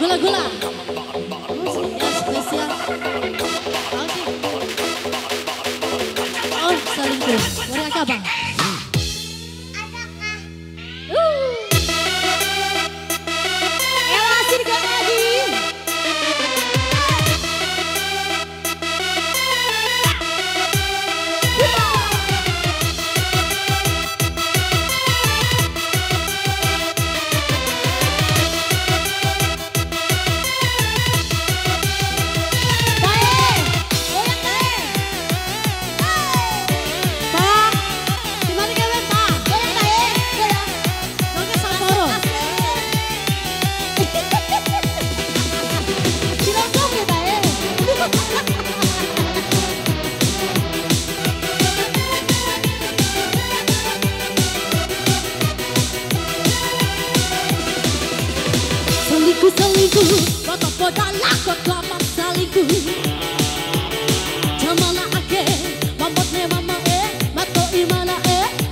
Gula-gula. Ya spesial. Oke. Oh, selingkuh. Warga Kabang. Selingkuh, foto-foto lakot kapan selingkuh. Jamana ake, mamotne mama mato imana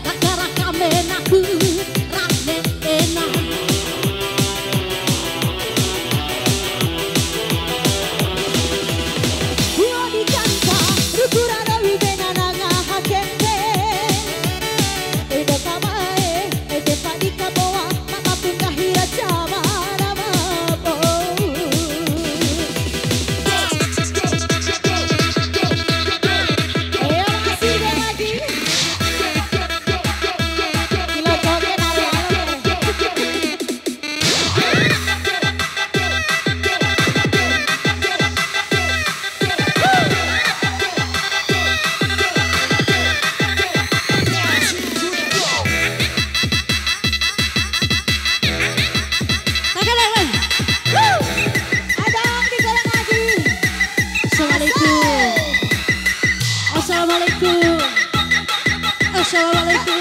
kakara kamenaku, rakne enak. Gua dikanta, rukura rawi benana hakente. Ede kamae, ede padika bawa, maka punta hira jama. Assalamualaikum. Assalamualaikum.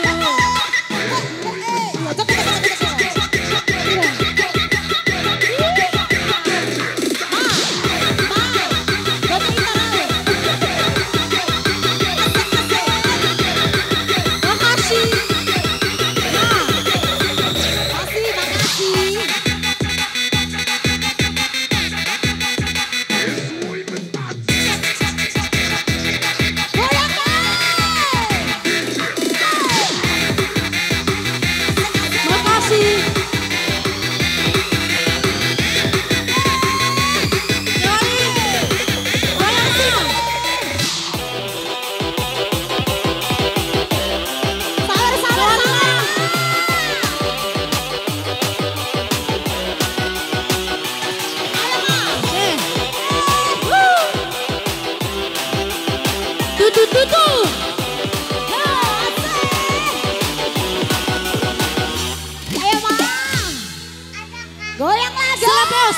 Goyang lagi. Selapeo.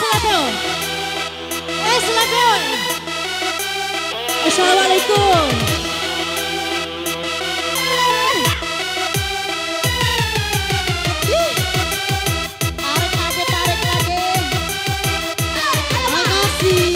Selapeo. Assalamualaikum. Tarik lagi. Makasih.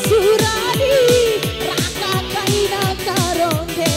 Suradi raka kaina karonde.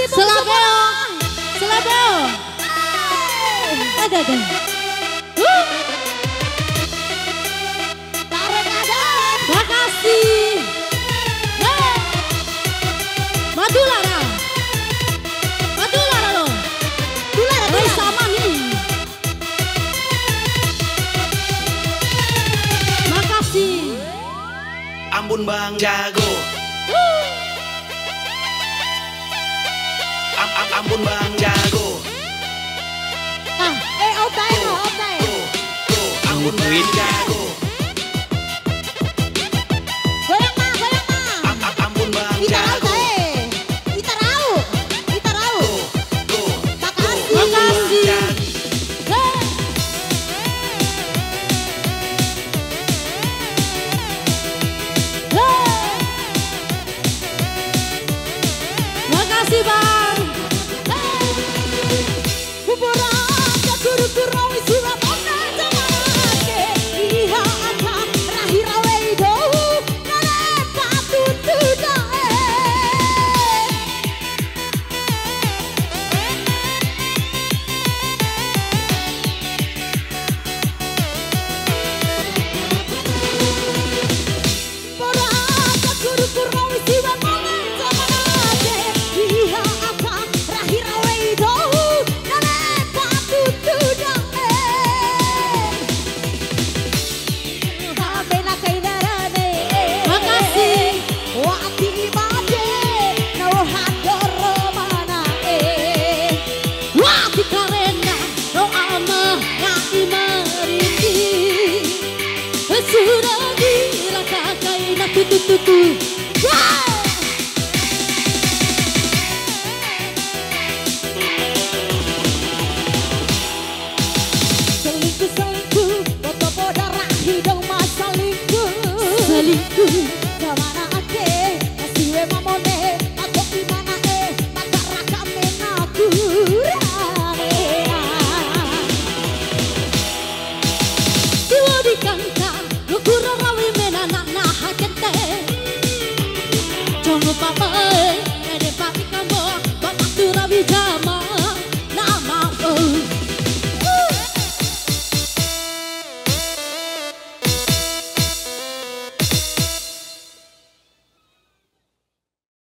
kasih Bung Selapeo. Selapeo. Ada. Tarik ada. Makasih. Madulara. Madulara lo. Dulara, Oi sama nih. Makasih. Ampun Bang Jago. Ampun Bang Jago. Out day. Ampun Bang Jago. Goyang mah. Ampun Bang Kita Jago. rau. Makasih. Makasih. Makasih Bang. Buburaga guru-guru isulah mona jamanake. Iha aka rahira weido nare patut tudae. Buburaga guru-guru isulah mona jamanake. Iha aka rahira weido nare patut tudae. Kabela kainarane. Makasih. Wati bade no hadoro manae. Wati karena no ama na imariti. Sudah dirakakai na tutu. Selingkuh, foto darah hidung mas selingkuh. Selingkuh.